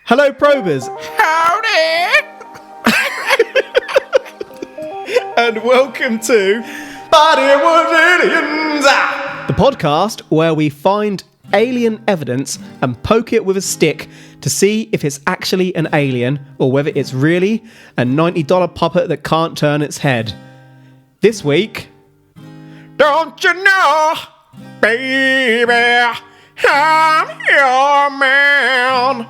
Hello, probers. Howdy! And welcome to Bollywood Aliens! the podcast where we find alien evidence and poke it with a stick to see if it's actually an alien or whether it's really a $90 puppet that can't turn its head. This week... Don't you know, baby, I'm your man.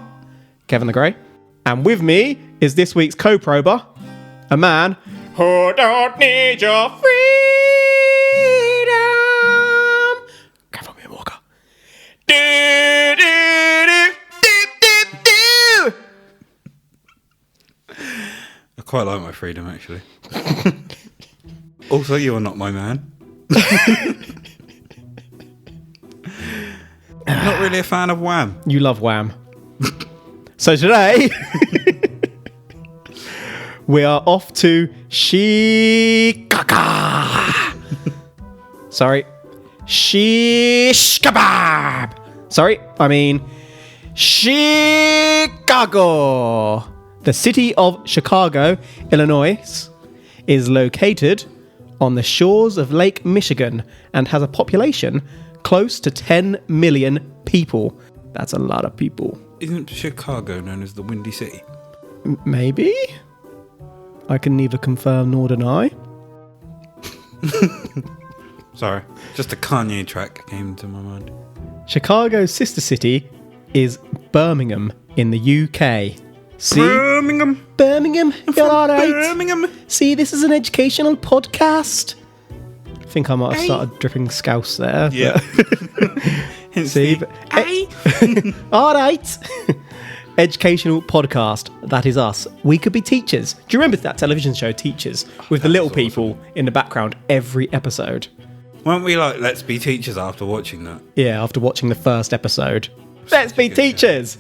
Kevin the Grey. And with me is this week's co-prober, a man Who don't need your freedom. Kevin Walker. Do, do, do, do, do. I quite like my freedom, actually. Also, you are not my man. Not really a fan of Wham. You love Wham. So today, we are off to Chicago. Sorry. Shish kebab. Sorry, I mean Chicago. The city of Chicago, Illinois, is located on the shores of Lake Michigan and has a population close to 10 million people. That's a lot of people. Isn't Chicago known as the Windy City? Maybe? I can neither confirm nor deny. Sorry, just a Kanye track came to my mind. Chicago's sister city is Birmingham in the UK. See? Birmingham. Birmingham, you're alright. Birmingham. See, this is an educational podcast. I think I might have started dripping scouse there. Yeah. See, alright. Educational podcast. That is us. We could be teachers. Do you remember that television show, Teachers, with the little people in the background every episode? Weren't we like, let's be teachers after watching that? Yeah, after watching the first episode. Let's be teachers!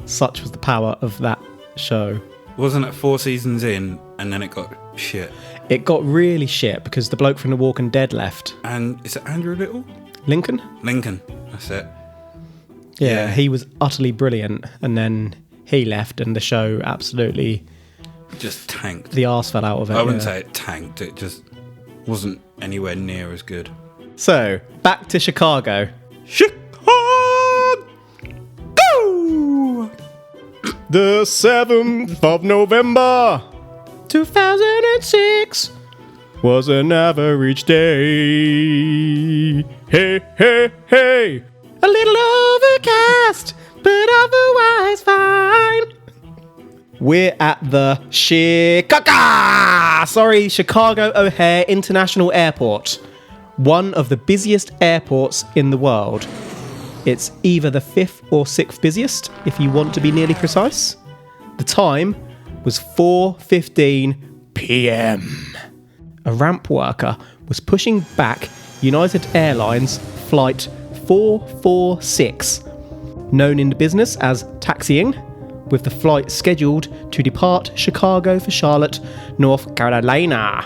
Such was the power of that show. Wasn't it 4 seasons in and then it got shit? It got really shit because the bloke from The Walking Dead left. And is it Andrew Little? Lincoln? Lincoln, that's it. Yeah, he was utterly brilliant. And then he left and the show absolutely... Just tanked. The arse fell out of it. I wouldn't say it tanked, it just wasn't anywhere near as good. So, back to Chicago. Chicago! The 7th of November 2006 was an average day. Hey, hey, hey. A little overcast, but otherwise fine. We're at the Chicago O'Hare International Airport, one of the busiest airports in the world. It's either the 5th or 6th busiest, if you want to be nearly precise. The time was 4:15 p.m. A ramp worker was pushing back United Airlines Flight 446, known in the business as taxiing, with the flight scheduled to depart Chicago for Charlotte, North Carolina.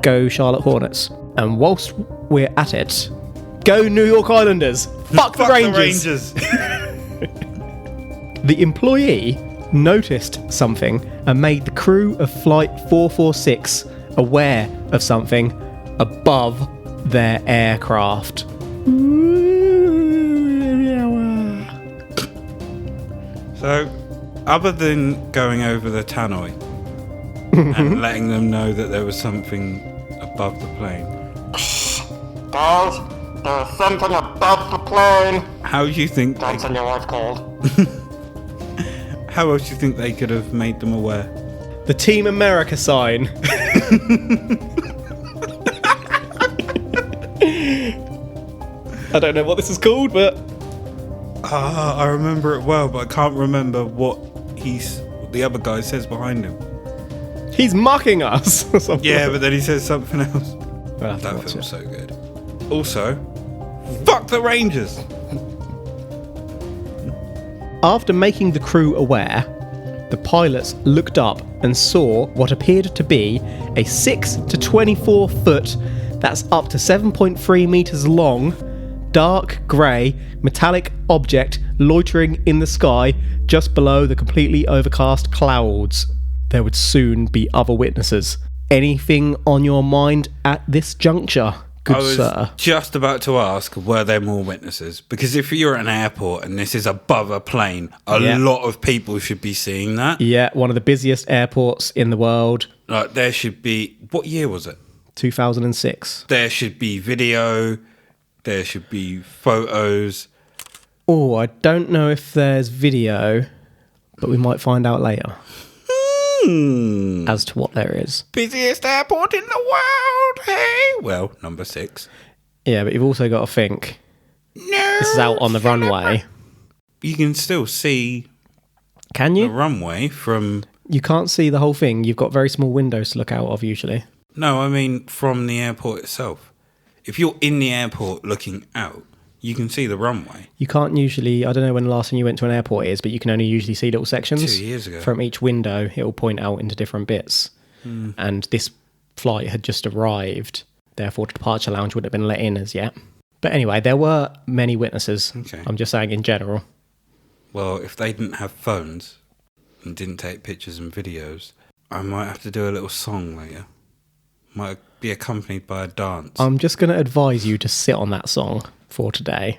Go Charlotte Hornets. And whilst we're at it, go New York Islanders! Fuck the Rangers! The employee noticed something and made the crew of Flight 446 aware of something above their aircraft. So, other than going over the tannoy and letting them know that there was something above the plane, Guys, there's something above the plane. how do you think? That's what your wife called. How else do you think they could have made them aware? The Team America sign. I don't know what this is called, but... I remember it well, but I can't remember what the other guy says behind him. He's mocking us. Or something. Yeah, but then he says something else. We'll have to That watch feels it. so good. Also, fuck the Rangers! After making the crew aware, the pilots looked up and saw what appeared to be a 6 to 24 foot, that's up to 7.3 metres long, dark grey metallic object loitering in the sky just below the completely overcast clouds. There would soon be other witnesses. Anything on your mind at this juncture, good I was sir? just about to ask, were there more witnesses? Because if you're at an airport and this is above a plane, a lot of people should be seeing that. Yeah, one of the busiest airports in the world. Like, there should be... What year was it? 2006. There should be video. There should be photos. Oh, I don't know if there's video, but we might find out later as to what there is. Busiest airport in the world, hey? Well, number 6. Yeah, but you've also got to think, No. this is out on the runway. You can still see Can the you? runway from... You can't see the whole thing. You've got very small windows to look out of usually. No, I mean from the airport itself. If you're in the airport looking out, you can see the runway. You can't usually, I don't know when the last time you went to an airport is, but you can only usually see little sections. 2 years ago. From each window, it will point out into different bits. And this flight had just arrived, therefore the departure lounge wouldn't have been let in as yet. But anyway, there were many witnesses. Okay. I'm just saying in general. Well, if they didn't have phones and didn't take pictures and videos, I might have to do a little song later. Might be accompanied by a dance. I'm just going to advise you to sit on that song for today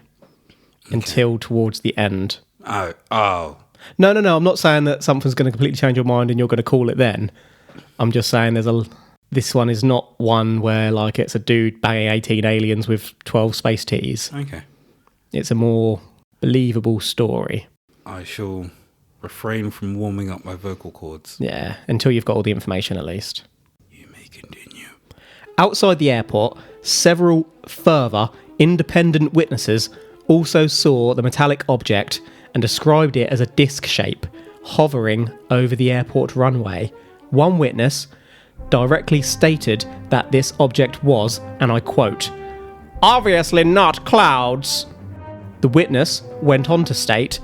until towards the end. Oh. No, I'm not saying that something's going to completely change your mind and you're going to call it then. I'm just saying this one is not one where like it's a dude banging 18 aliens with 12 space teas. Okay. It's a more believable story. I shall refrain from warming up my vocal cords. Yeah, until you've got all the information at least. You may continue. Outside the airport, several further independent witnesses also saw the metallic object and described it as a disc shape hovering over the airport runway. One witness directly stated that this object was, and I quote, "obviously not clouds." The witness went on to state,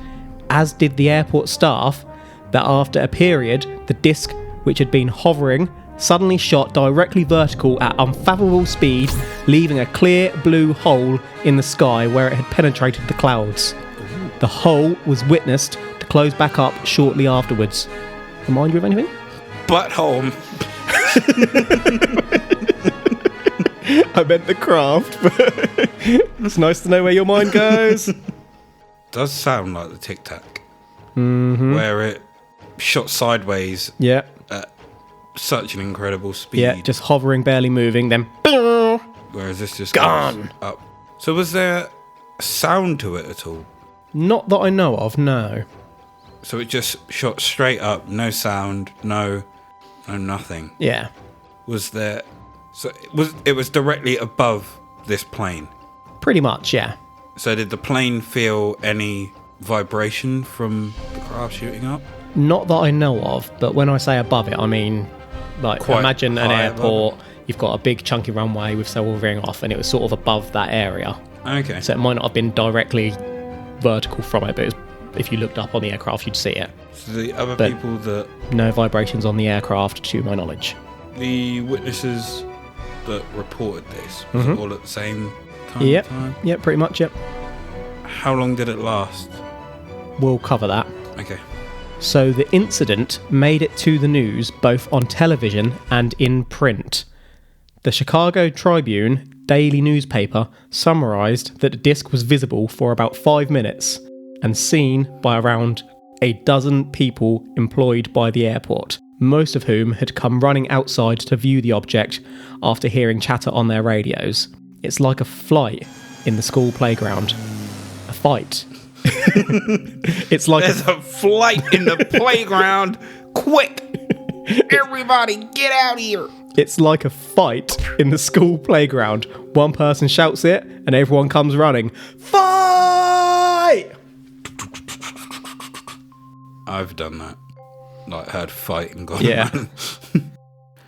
as did the airport staff, that after a period, the disc which had been hovering suddenly shot directly vertical at unfathomable speed, leaving a clear blue hole in the sky where it had penetrated the clouds. The hole was witnessed to close back up shortly afterwards. Remind you of anything? Butthole. I meant the craft, but it's nice to know where your mind goes. Does sound like the Tic Tac. Mm-hmm. Where it shot sideways Yeah. at such an incredible speed. Yeah, just hovering, barely moving, then Whereas this just Gone. goes up. So was there a sound to it at all? not that I know of, no. So it just shot straight up, no sound, no nothing. Yeah. Was there? So it was directly above this plane. Pretty much, yeah. So did the plane feel any vibration from the craft shooting up? Not that I know of, but when I say above it, I mean, like, Quite imagine an high above airport, you've got a big chunky runway with several veering off, and it was sort of above that area. Okay. So it might not have been directly vertical from it, but if you looked up on the aircraft, you'd see it. So the other But- people that No vibrations on the aircraft, to my knowledge. the witnesses that reported this was it all at the same time? Yep. Yep, pretty much, yep. How long did it last? We'll cover that. Okay. So the incident made it to the news both on television and in print. The Chicago Tribune daily newspaper summarized that the disc was visible for about 5 minutes and seen by around a dozen people employed by the airport, most of whom had come running outside to view the object after hearing chatter on their radios. It's like a flight in the school playground. A fight. It's like There's a flight in the playground. Quick! Everybody get out here! It's like a fight in the school playground. One person shouts it, and everyone comes running. Fight! I've done that. Like, heard fight and gone. Yeah.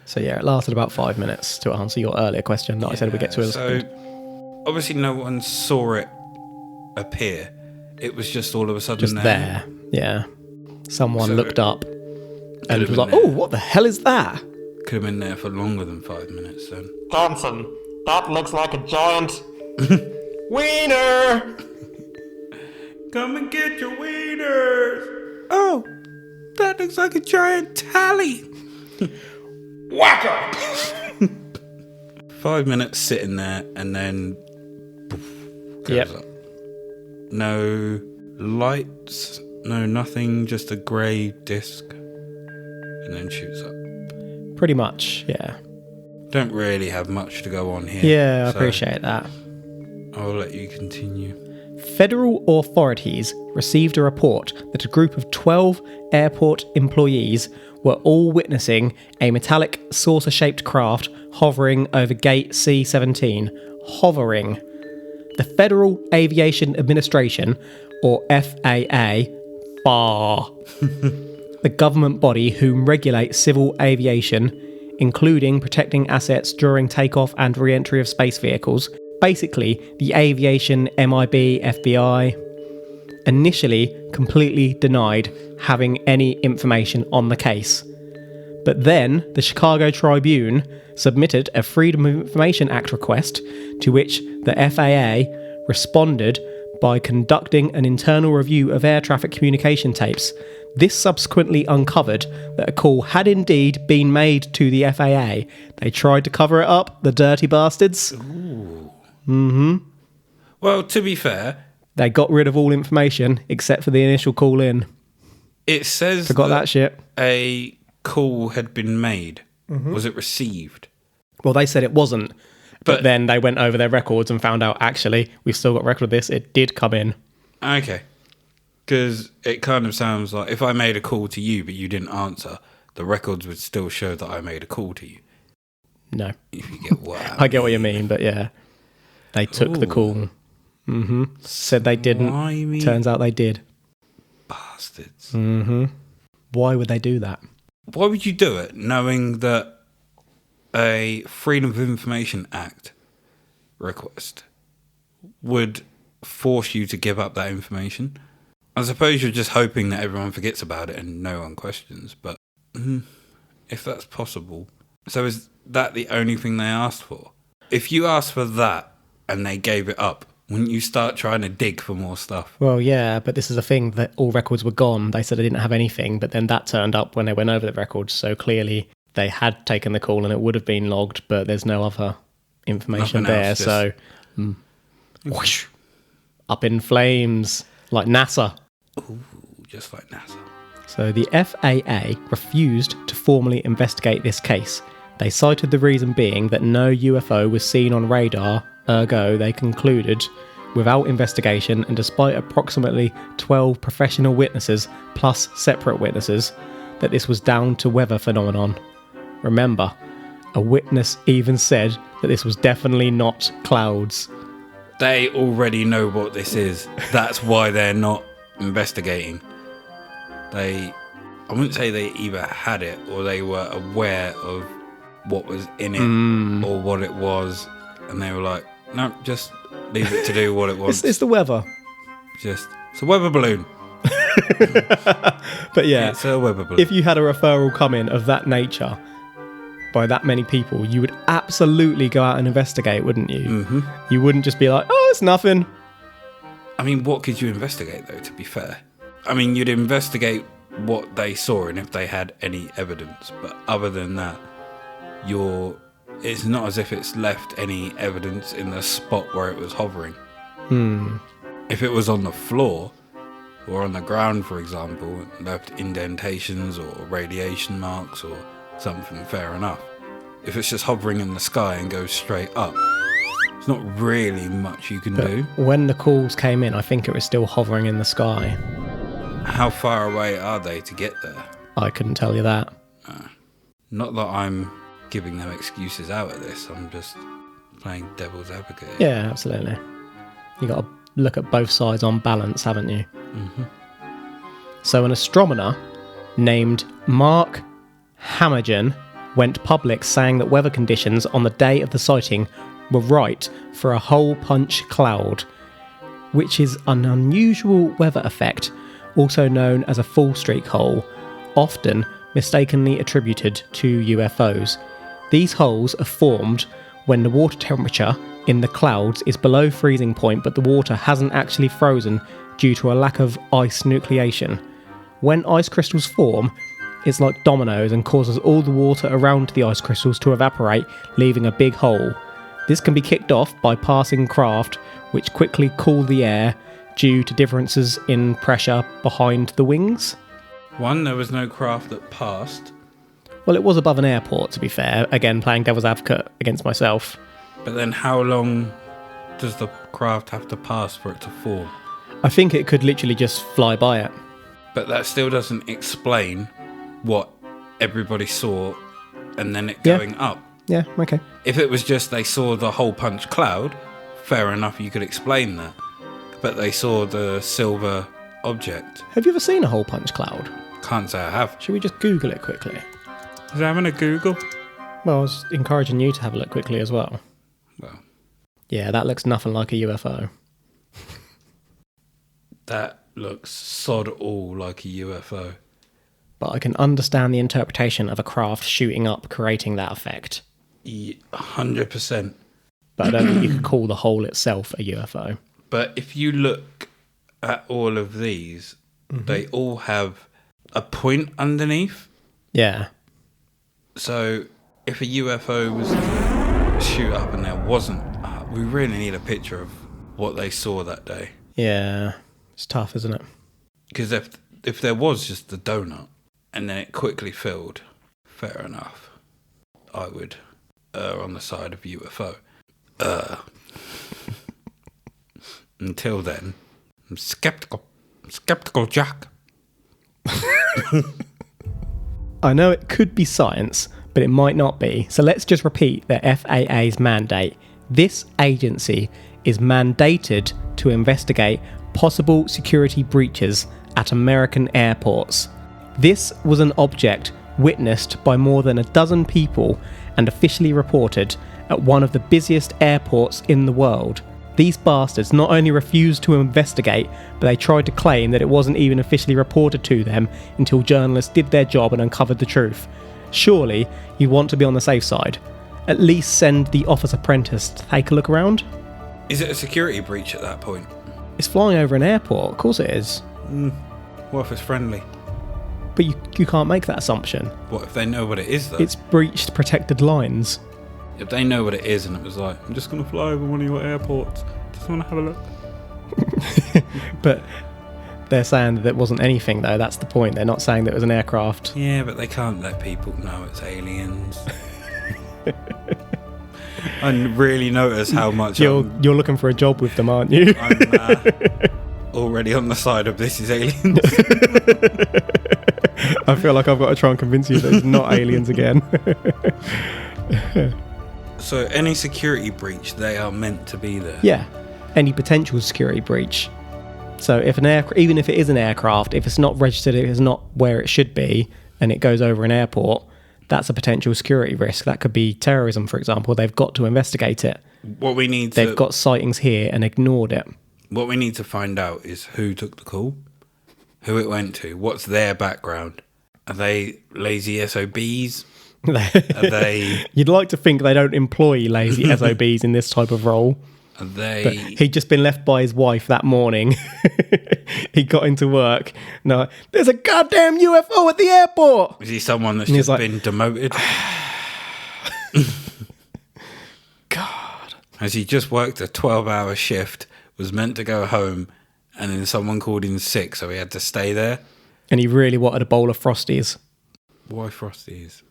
So yeah, it lasted about 5 minutes to answer your earlier question that I said we get to in a So, second. obviously no one saw it appear. It was just all of a sudden Just there. Yeah. Someone So- looked up and have was been like, there. oh, what the hell is that? Could have been there for longer than 5 minutes then. Johnson, that looks like a giant. Wiener! Come and get your wieners. Oh, that looks like a giant tally. Whacker! 5 minutes sitting there and then poof, goes Yep. up. No lights, no nothing, just a grey disc and then shoots up. Pretty much, yeah. Don't really have much to go on here. Yeah, I so appreciate that. I'll let you continue. Federal authorities received a report that a group of 12 airport employees were all witnessing a metallic saucer-shaped craft hovering over Gate C-17. Hovering. The Federal Aviation Administration, or FAA, FAR, the government body whom regulates civil aviation, including protecting assets during takeoff and re-entry of space vehicles, basically the aviation MIB FBI, initially completely denied having any information on the case. But then the Chicago Tribune submitted a Freedom of Information Act request, to which the FAA responded by conducting an internal review of air traffic communication tapes. This subsequently uncovered that a call had indeed been made to the FAA. They tried to cover it up, the dirty bastards. Well, to be fair, They got rid of all information except for the initial call in. it says Forgot that shit. a call had been made. Mm-hmm. Was it received? Well, they said it wasn't. But But- then they went over their records and found out, actually, we've still got record of this. It did come in. Okay. Because it kind of sounds like if I made a call to you but you didn't answer, the records would still show that I made a call to you. No. If you get what I get what you mean, but yeah. They took the Ooh. call. Said they didn't. Slimy Turns out they did. bastards. Why would they do that? Why would you do it knowing that a Freedom of Information Act request would force you to give up that information? I suppose you're just hoping that everyone forgets about it and no one questions, but if that's possible. So is that the only thing they asked for? If you asked for that and they gave it up, wouldn't you start trying to dig for more stuff? Well, yeah, but this is a thing that all records were gone. They said they didn't have anything, but then that turned up when they went over the records. So clearly they had taken the call and it would have been logged, but there's no other information Nothing there. else, So, whoosh, up in flames, like NASA. Ooh, just like NASA. So the FAA refused to formally investigate this case. They cited the reason being that no UFO was seen on radar, ergo they concluded, without investigation and despite approximately 12 professional witnesses plus separate witnesses, that this was down to weather phenomenon. Remember, a witness even said that this was definitely not clouds. They already know what this is. That's why they're not investigating. I wouldn't say they either had it or they were aware of what was in it or what it was, and they were like, no, just leave it to do what it wants. It's the weather. It's a weather balloon. But yeah, It's a weather balloon. if you had a referral come in of that nature by that many people, you would absolutely go out and investigate, wouldn't you? Mm-hmm. You wouldn't just be like, oh, it's nothing. I mean, what could you investigate, though, to be fair? I mean, you'd investigate what they saw and if they had any evidence. But other than that, it's not as if it's left any evidence in the spot where it was hovering. If it was on the floor or on the ground, for example, and left indentations or radiation marks or something, fair enough. If it's just hovering in the sky and goes straight up, there's not really much you can do. When the calls came in, I think it was still hovering in the sky. How far away are they to get there? I couldn't tell you that. Not that I'm giving them excuses out of this, I'm just playing devil's advocate. Yeah, absolutely. You got to look at both sides on balance, haven't you? So an astronomer named Mark Hamagen went public saying that weather conditions on the day of the sighting were right for a hole punch cloud, which is an unusual weather effect, also known as a fall streak hole, often mistakenly attributed to UFOs. These holes are formed when the water temperature in the clouds is below freezing point, but the water hasn't actually frozen due to a lack of ice nucleation. When ice crystals form, it's like dominoes and causes all the water around the ice crystals to evaporate, leaving a big hole. This can be kicked off by passing craft, which quickly cool the air due to differences in pressure behind the wings. One, there was no craft that passed. Well, it was above an airport, to be fair. Again, playing devil's advocate against myself. But then how long does the craft have to pass for it to form? I think it could literally just fly by it. But that still doesn't explain what everybody saw and then it Yeah. going up. Yeah, okay. If it was just they saw the hole punch cloud, fair enough, you could explain that. But they saw the silver object. Have you ever seen a hole punch cloud? Can't say I have. Should we just Google it quickly? Is having a Google? Well, I was encouraging you to have a look quickly as well. Well, Yeah, that looks nothing like a UFO. that looks sod all like a UFO. But I can understand the interpretation of a craft shooting up, creating that effect. 100%. But I don't think you could call the hole itself a UFO. But if you look at all of these, they all have a point underneath. Yeah. So if a UFO was to shoot up and there wasn't, we really need a picture of what they saw that day. Yeah. It's tough, isn't it? Because if there was just a donut and then it quickly filled, fair enough. I would err on the side of UFO. Until then, I'm skeptical. I'm skeptical, Jack. I know it could be science, but it might not be. So let's just repeat the FAA's mandate. This agency is mandated to investigate possible security breaches at American airports. This was an object witnessed by more than a dozen people and officially reported at one of the busiest airports in the world. These bastards not only refused to investigate, but they tried to claim that it wasn't even officially reported to them until journalists did their job and uncovered the truth. Surely, you want to be on the safe side. At least send the office apprentice to take a look around. Is it a security breach at that point? It's flying over an airport, of course it is. What if it's friendly? But you can't make that assumption. What if they know what it is, though? It's breached protected lines. If they know what it is and it was like, I'm just going to fly over one of your airports. Just want to have a look. But they're saying that it wasn't anything, though. That's the point. They're not saying that it was an aircraft. Yeah, but they can't let people know it's aliens. I really notice how much You're looking for a job with them, aren't you? I'm already on the side of this is aliens. I feel like I've got to try and convince you that it's not aliens again. So any security breach, they are meant to be there. Yeah, any potential security breach. So if even if it is an aircraft, if it's not registered, if it's not where it should be, and it goes over an airport, that's a potential security risk. That could be terrorism, for example. They've got to investigate it. What we need They've got sightings here and ignored it. What we need to find out is who took the call, who it went to, what's their background. Are they lazy SOBs? Are they... You'd like to think they don't employ lazy SOBs in this type of role. Are they... But he'd just been left by his wife that morning. He got into work. No, there's a goddamn UFO at the airport. Is he someone that's And just he's like, been demoted? God. Has he just worked a 12-hour shift, was meant to go home, and then someone called in sick, so he had to stay there? And he really wanted a bowl of Frosties. Why Frosties?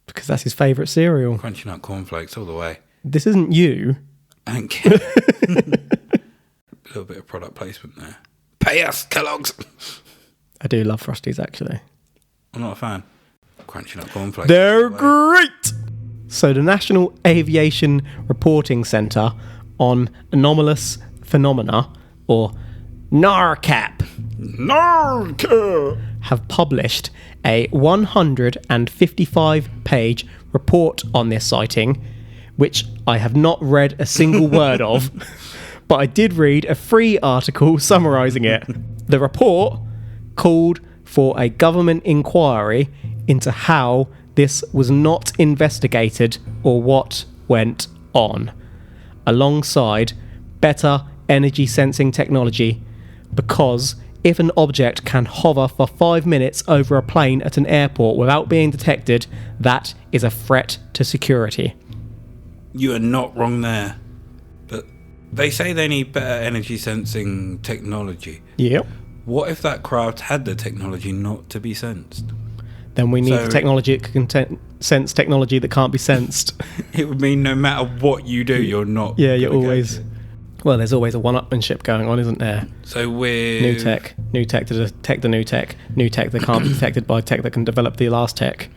Because that's his favourite cereal. Crunchy nut cornflakes all the way. This isn't you. I don't care. A little bit of product placement there. Pay us, Kellogg's. I do love Frosties, actually. I'm not a fan. Crunchy nut cornflakes. They're great! So the National Aviation Reporting Centre on Anomalous Phenomena, or NARCAP, have published a 155-page report on this sighting, which I have not read a single word of, but I did read a free article summarising it. The report called for a government inquiry into how this was not investigated or what went on. alongside better energy sensing technology, because if an object can hover for 5 minutes over a plane at an airport without being detected, that is a threat to security. You are not wrong there. But they say they need better energy sensing technology. Yep. What if that craft had the technology not to be sensed? Then we need technology that can sense technology that can't be sensed. It would mean no matter what you do, you're not. Yeah, you're always... Well, there's always a one-upmanship going on, isn't there? So we're... New tech to detect the new tech that can't be detected by tech that can develop the last tech.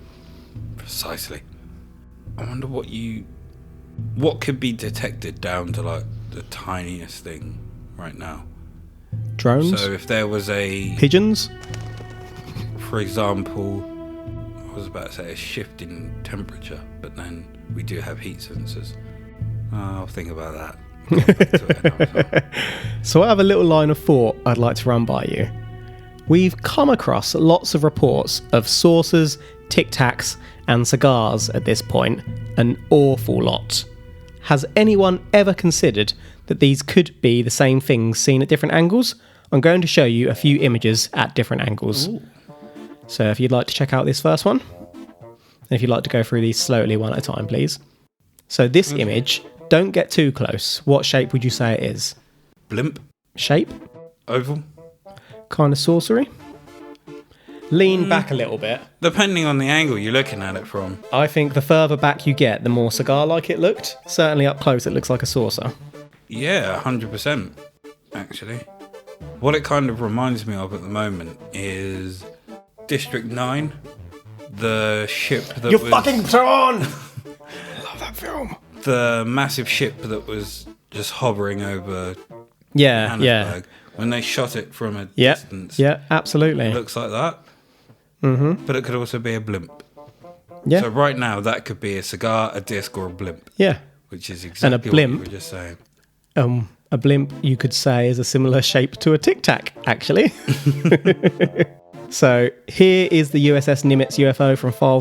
Precisely. I wonder what could be detected down to like the tiniest thing right now. Drones? So if there was Pigeons? For example, I was about to say a shift in temperature, but then we do have heat sensors. I'll think about that. So I have a little line of thought I'd like to run by you. We've come across lots of reports of saucers, Tic Tacs and cigars at this point, an awful lot. Has anyone ever considered that these could be the same things seen at different angles? I'm going to show you a few images at different angles. Ooh. So if you'd like to check out this first one, and if you'd like to go through these slowly one at a time, please. So this image, don't get too close. What shape would you say it is? Blimp. Shape? Oval. Kind of saucery. Lean back a little bit. Depending on the angle you're looking at it from. I think the further back you get, the more cigar-like it looked. Certainly up close, it looks like a saucer. Yeah, 100%, actually. What it kind of reminds me of at the moment is District 9. The ship that You fucking prawn! Love that film. The massive ship that was just hovering over Yeah. When they shot it from a Yeah, distance. yeah, absolutely. It looks like that. Mm-hmm. But it could also be a blimp. Yeah. So right now, that could be a cigar, a disc, or a blimp. Yeah. Which is exactly what you were just saying. A blimp, you could say, is a similar shape to a Tic Tac, actually. So here is the USS Nimitz UFO from file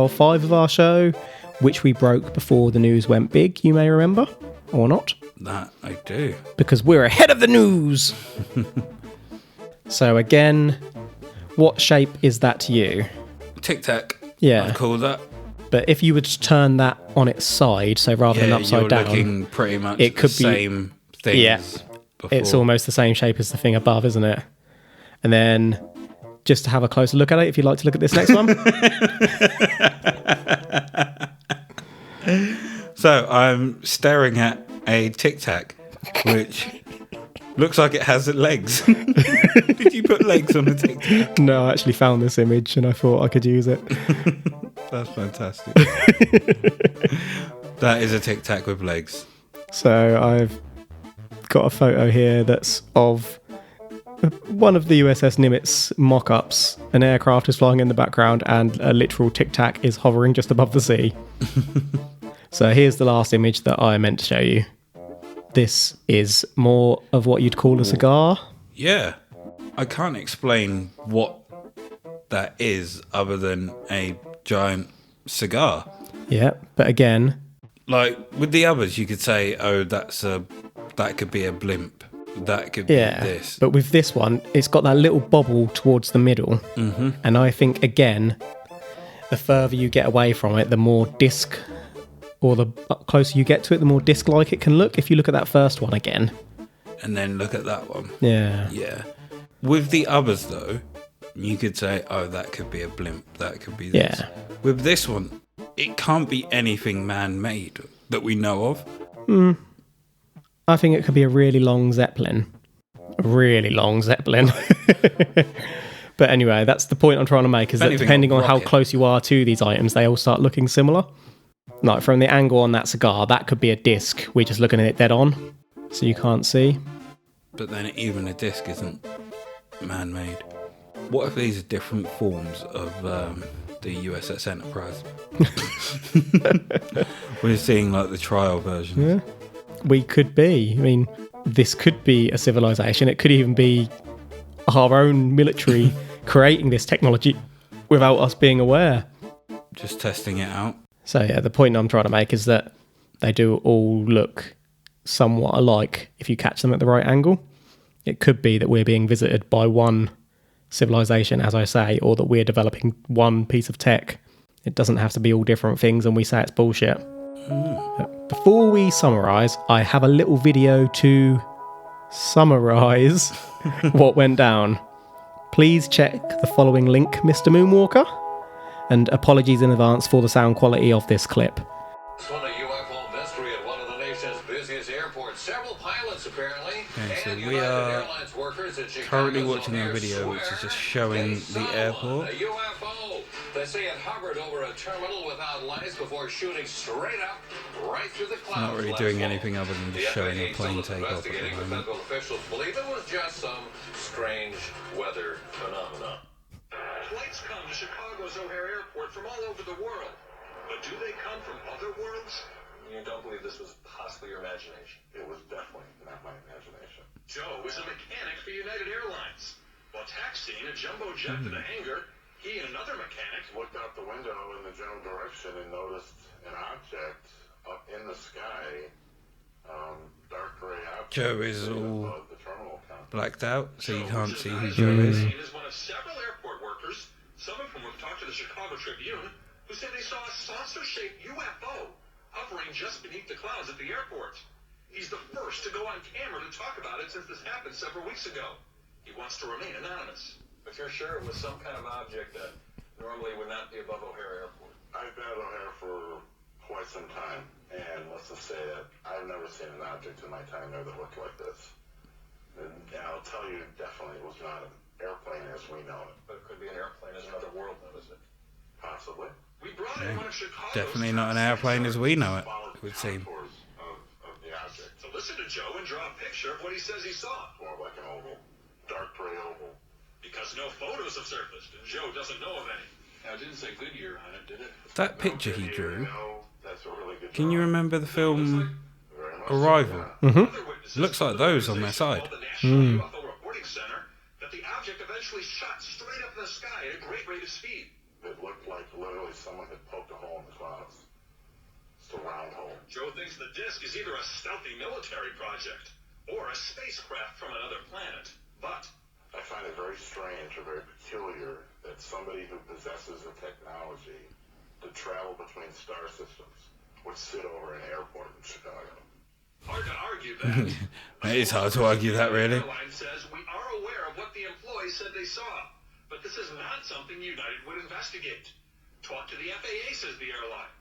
5 of our show, which we broke before the news went big, you may remember, or not. That I do. Because we're ahead of the news! So again, what shape is that to you? Tic Tac. Yeah. I'd call that. But if you were to turn that on its side, so rather than upside down, looking pretty much it could the same thing. Yeah, as before. It's it's almost the same shape as the thing above, isn't it? And then, just to have a closer look at it, if you'd like to look at this next one. So I'm staring at a Tic Tac, which looks like it has legs. Did you put legs on the Tic Tac? No, I actually found this image and I thought I could use it. That's fantastic. That is a Tic Tac with legs. So I've got a photo here that's of one of the USS Nimitz mock-ups. An aircraft is flying in the background and a literal Tic Tac is hovering just above the sea. So here's the last image that I meant to show you. This is more of what you'd call a cigar. Yeah. I can't explain what that is other than a giant cigar. Yeah, but again... Like, with the others, you could say, oh, that could be a blimp. That could be this. But with this one, it's got that little bobble towards the middle. Mm-hmm. And I think, again, the further you get away from it, the more disc, or the closer you get to it, the more disc-like it can look. If you look at that first one again. And then look at that one. Yeah. Yeah. With the others, though, you could say, oh, that could be a blimp. That could be this. Yeah. With this one, it can't be anything man-made that we know of. I think it could be a really long Zeppelin. A really long Zeppelin. But anyway, that's the point I'm trying to make, is that depending on how close you are to these items, they all start looking similar. Like from the angle on that cigar, that could be a disc. We're just looking at it dead on, so you can't see. But then even a disc isn't man-made. What if these are different forms of the USS Enterprise? We're seeing like the trial versions. Yeah. We could be. I mean, this could be a civilization. It could even be our own military creating this technology without us being aware. Just testing it out. So yeah, the point I'm trying to make is that they do all look somewhat alike if you catch them at the right angle. It could be that we're being visited by one civilization, as I say, or that we're developing one piece of tech. It doesn't have to be all different things and we say it's bullshit. Before we summarise, I have a little video to summarise what went down. Please check the following link, Mr. Moonwalker. And apologies in advance for the sound quality of this clip. It's one of UFO mystery at one of the nation's busiest airports. Several pilots apparently. Okay, so and we United are Airlines workers at currently Chicago's watching a O'Hare video which is Square. just showing They the saw airport. A UFO. They say it hovered over a terminal without lights before shooting straight up right through the clouds. Not really last doing fall. anything other than just showing a plane take off at Investigating the moment. federal officials believe it was just some strange weather phenomenon. Flights come to Chicago's O'Hare Airport from all over the world. But do they come from other worlds? You don't believe this was possibly your imagination? It was definitely not my imagination. Joe is a mechanic for United Airlines. While taxiing a jumbo jet to the hangar, he and another mechanic Looked out the window in the general direction and noticed an object up in the sky, dark gray object. Joe is all above the terminal complex. blacked out, so you can't see who Joe Joe is. is one of several airport workers, some of whom have talked to the Chicago Tribune, who said they saw a saucer-shaped UFO hovering just beneath the clouds at the airport. He's the first to go on camera to talk about it since this happened several weeks ago. He wants to remain anonymous. But you're sure it was some kind of object that normally would not be above O'Hare Airport? I've been at O'Hare for quite some time, and let's just say that I've never seen an object in my time there that looked like this. And I'll tell you, definitely it was not an airplane as we know it. But it could be an airplane as another world knows it. Possibly. We brought in one of Chicago's Definitely not an top airplane as we know it, Followed it would the seem. contours of the object. to listen to Joe and draw a picture of what he says he saw. More like an oval, dark gray oval. Because no photos have surfaced, and Joe doesn't know of any. Now, it didn't say Goodyear on it, did it? That picture he drew, No, that's a really good can you drawing. remember the film Very much so, Arrival? yeah. Other witnesses Looks like from the those on their organization side. called the National UFO Reporting Center that the object eventually shot straight up in the sky at a great rate of speed. It looked like literally someone had poked a hole in the clouds. It's a round hole. Joe thinks the disc is either a stealthy military project or a spacecraft from another planet. But I find it very strange or very peculiar that somebody who possesses the technology to travel between star systems would sit over an airport in Chicago. hard to argue that. It is hard to argue that, really. Airline says we are aware of what the employees said they saw, but this is not something United would investigate. Talk to the FAA, says the airline.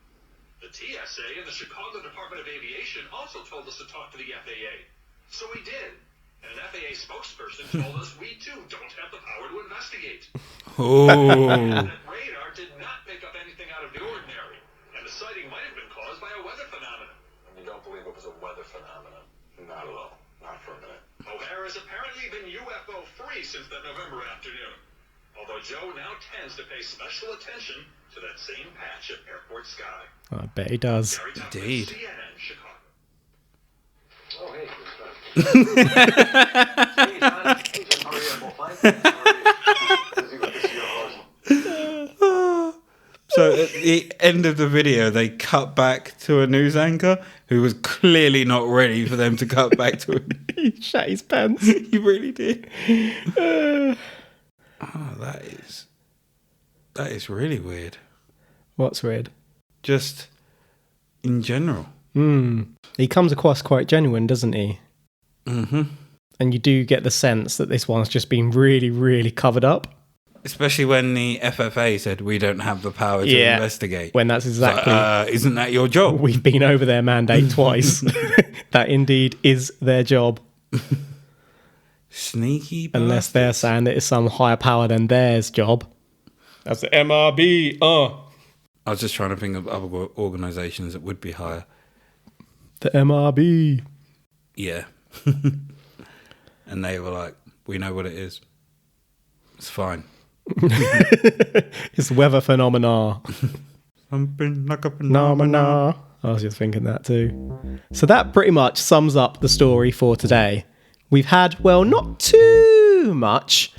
The TSA and the Chicago Department of Aviation also told us to talk to the FAA. So we did. And an FAA spokesperson told us we too don't have the power to investigate. Oh, That radar did not pick up anything out of the ordinary, and the sighting might have been caused by a weather phenomenon. And you don't believe it was a weather phenomenon? Not at all. Not for a minute. O'Hare has apparently been UFO-free since that November afternoon, although Joe now tends to pay special attention to that same patch of airport sky. I bet he does. Gary Tucker, Indeed. CNN, Chicago. Oh, hey, hey, John. Hey, John, how are you? Well, fine. How are you? Busy with this UFOs. so at the end of the video, they cut back to a news anchor who was clearly not ready for them to cut back to him. He shat his pants. He really did. That is really weird. What's weird? Just in general. He comes across quite genuine, doesn't he? Mm-hmm. And you do get the sense that this one's just been really, really covered up. Especially when the FFA said we don't have the power to Yeah. investigate. When that's exactly... Isn't that your job? We've been over their mandate twice. That indeed is their job. Sneaky bastards. Unless they're saying that it's some higher power than theirs job. That's the MRB. I was just trying to think of other organisations that would be higher. The MRB. Yeah. And they were like, we know what it is. It's fine. It's weather phenomena. Something like a phenomena. Phenomena. I was just thinking that too. So that pretty much sums up the story for today. We've had, well, not too too much,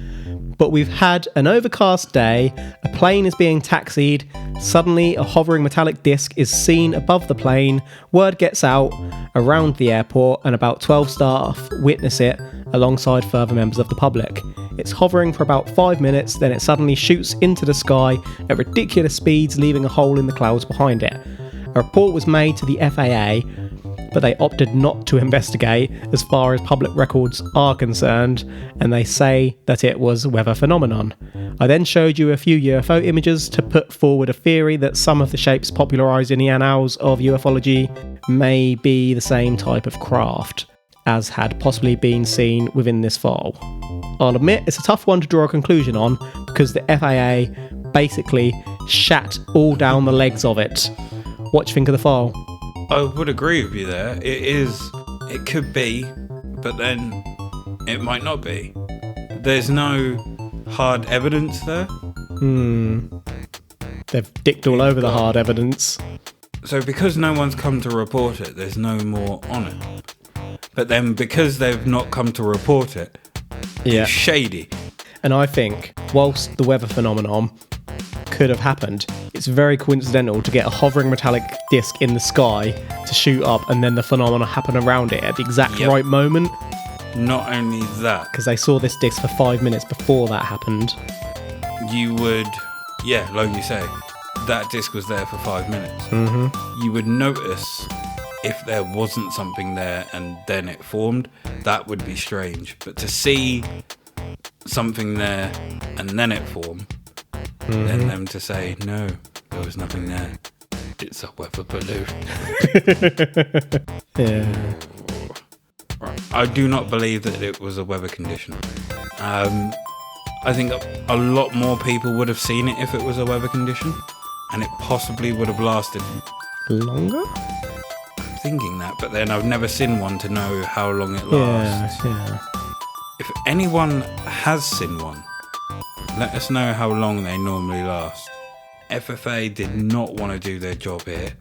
but we've had an overcast day, a plane is being taxied, suddenly a hovering metallic disc is seen above the plane, word gets out around the airport, and about 12 staff witness it alongside further members of the public. It's hovering for about 5 minutes, then it suddenly shoots into the sky at ridiculous speeds, leaving a hole in the clouds behind it. A report was made to the FAA, but they opted not to investigate as far as public records are concerned, and they say that it was a weather phenomenon. I then showed you a few UFO images to put forward a theory that some of the shapes popularised in the annals of ufology may be the same type of craft as had possibly been seen within this file. I'll admit it's a tough one to draw a conclusion on because the FAA basically shat all down the legs of it. What do you think of the file? I would agree with you there. It could be, but then it might not be. There's no hard evidence there. They've dicked all over the hard evidence. So because no one's come to report it, there's no more on it. But then because they've not come to report it, it's shady. And I think, whilst the weather phenomenon could have happened, it's very coincidental to get a hovering metallic disc in the sky to shoot up and then the phenomena happen around it at the exact right moment. Not only that, because they saw this disc for 5 minutes before that happened. You would, like you say, that disc was there for 5 minutes. You would notice if there wasn't something there and then it formed. That would be strange. But to see something there and then it formed, then them to say, no, there was nothing there, it's a weather balloon. Right. I do not believe that it was a weather condition. I think a lot more people would have seen it if it was a weather condition, and it possibly would have lasted longer. I'm thinking that, but then I've never seen one to know how long it lasts. If anyone has seen one, let us know how long they normally last. FFA did not want to do their job here.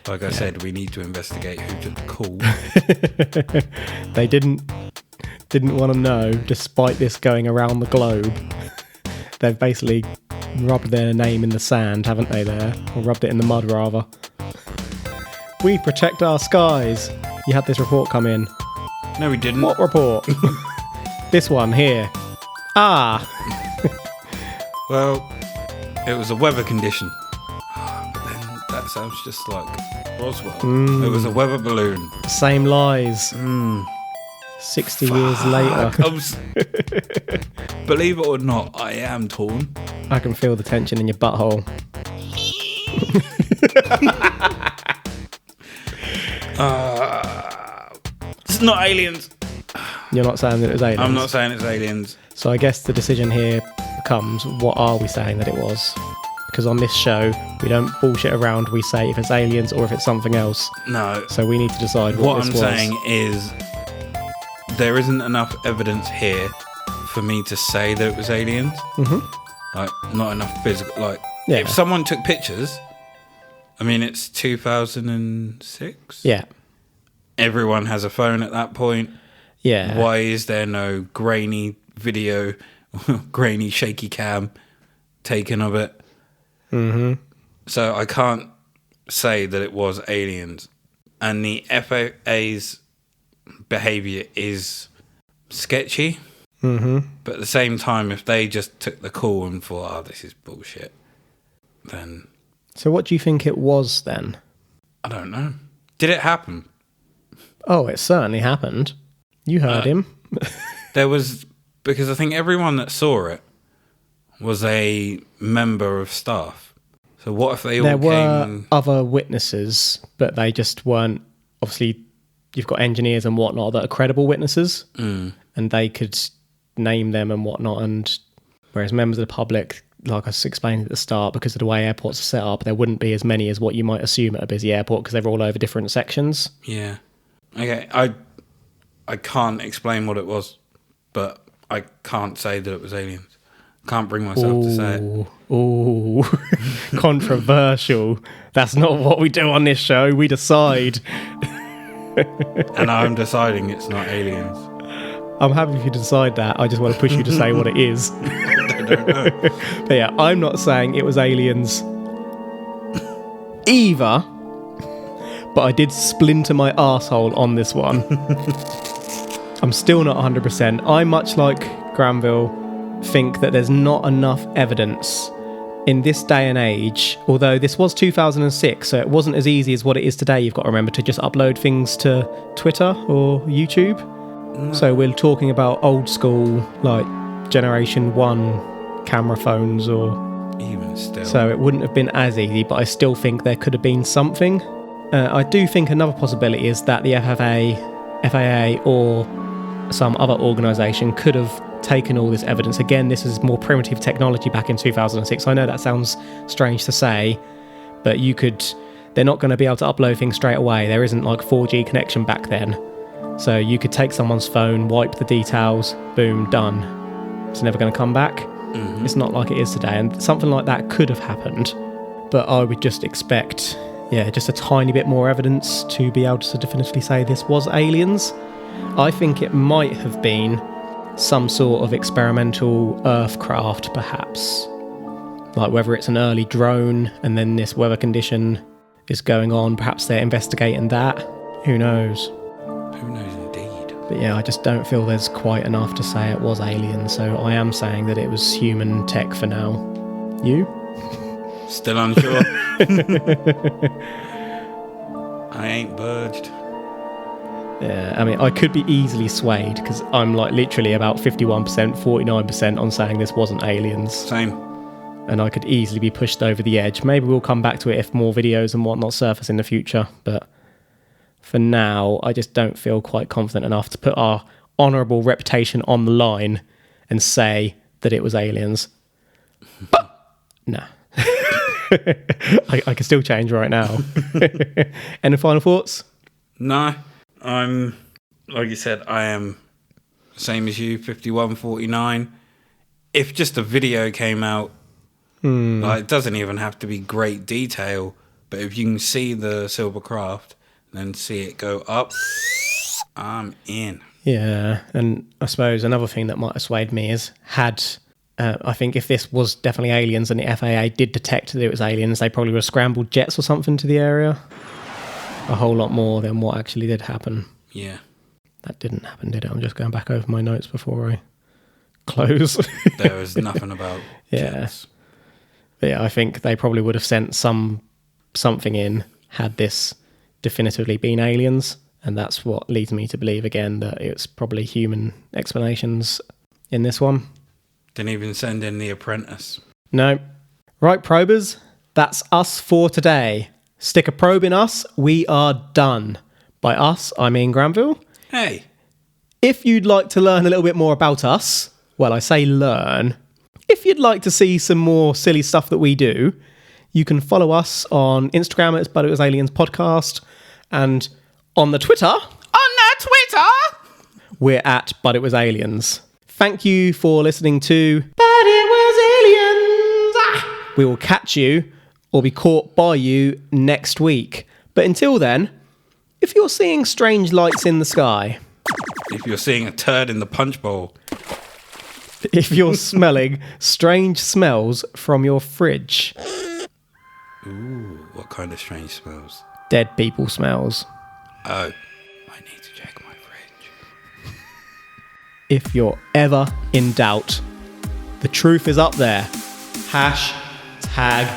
Like I said, we need to investigate who took the call. They didn't want to know, despite this going around the globe. They've basically rubbed their name in the sand, haven't they, there? Or rubbed it in the mud, rather. We protect our skies. You had this report come in. No, we didn't. What report? This one here. Well, it was a weather condition. But then that sounds just like Roswell. It was a weather balloon. Same lies. 60 years later. Believe it or not, I am torn. I can feel the tension in your butthole. It's not aliens. You're not saying that it was aliens? I'm not saying it's aliens. So I guess the decision here becomes, what are we saying that it was? Because on this show, we don't bullshit around. We say if it's aliens or if it's something else. No. So we need to decide what this was. What I'm saying is there isn't enough evidence here for me to say that it was aliens. Like, not enough physical. Like, if someone took pictures, I mean, it's 2006. Yeah. Everyone has a phone at that point. Yeah. Why is there no grainy video, grainy shaky cam taken of it? So I can't say that it was aliens. And the FAA's behaviour is sketchy. But at the same time, if they just took the call and thought, oh, this is bullshit, then... So what do you think it was then? I don't know. Did it happen? Oh, it certainly happened. You heard him. There was... Because I think everyone that saw it was a member of staff. So what if they all came... There were other witnesses, but they just weren't... Obviously, you've got engineers and whatnot that are credible witnesses, and they could name them and whatnot, and whereas members of the public, like I was explaining at the start, because of the way airports are set up, there wouldn't be as many as what you might assume at a busy airport because they're all over different sections. Yeah. Okay, I can't explain what it was, but I can't say that it was aliens. Can't bring myself to say it. Ooh, controversial. That's not what we do on this show. We decide. And I'm deciding it's not aliens. I'm happy if you decide that. I just want to push you to say what it is. I don't know. But yeah, I'm not saying it was aliens either, but I did splinter my arsehole on this one. I'm still not 100%. I, much like Granville, think that there's not enough evidence in this day and age, although this was 2006, so it wasn't as easy as what it is today. You've got to remember to just upload things to Twitter or YouTube. So we're talking about old school, like Generation 1 camera phones, or Even still. so it wouldn't have been as easy, but I still think there could have been something. I do think another possibility is that the FAA or some other organisation could have taken all this evidence. Again, this is more primitive technology back in 2006. I know that sounds strange to say, but they're not going to be able to upload things straight away. There isn't like 4G connection back then. So you could take someone's phone, wipe the details, boom, done. It's never going to come back. Mm-hmm. It's not like it is today, and something like that could have happened. But I would just expect, just a tiny bit more evidence to be able to definitively say this was aliens. I think it might have been some sort of experimental Earth craft, perhaps. Like whether it's an early drone and then this weather condition is going on, perhaps they're investigating that. Who knows? Who knows indeed. But yeah, I just don't feel there's quite enough to say it was alien, so I am saying that it was human tech for now. You? Still unsure. I ain't budged. Yeah, I mean, I could be easily swayed because I'm like literally about 51%, 49% on saying this wasn't aliens. Same. And I could easily be pushed over the edge. Maybe we'll come back to it if more videos and whatnot surface in the future. But for now, I just don't feel quite confident enough to put our honourable reputation on the line and say that it was aliens. But, nah. I can still change right now. Any final thoughts? No. I'm, like you said, I am same as you, 51-49. If just a video came out, like it doesn't even have to be great detail, but if you can see the silver craft, then see it go up, I'm in. Yeah, and I suppose another thing that might have swayed me is I think if this was definitely aliens and the FAA did detect that it was aliens, they probably would have scrambled jets or something to the area. A whole lot more than what actually did happen. Yeah. That didn't happen, did it? I'm just going back over my notes before I close. There was nothing about jets. But yeah, I think they probably would have sent something in had this definitively been aliens, and that's what leads me to believe again that it's probably human explanations in this one. Didn't even send in the apprentice. No. Right, probers, that's us for today. Stick a probe in us, we are done. By us, I mean Granville. Hey. If you'd like to learn a little bit more about us, well, I say learn. If you'd like to see some more silly stuff that we do, you can follow us on Instagram at But It Was Aliens Podcast, and on the Twitter, we're at But It Was Aliens. Thank you for listening to But It Was Aliens. We will catch you or be caught by you next week. But until then, if you're seeing strange lights in the sky, If you're seeing a turd in the punch bowl, if you're smelling strange smells from your fridge, ooh, what kind of strange smells? dead people smells. Oh, I need to check my fridge. If you're ever in doubt, the truth is up there. #PROUD.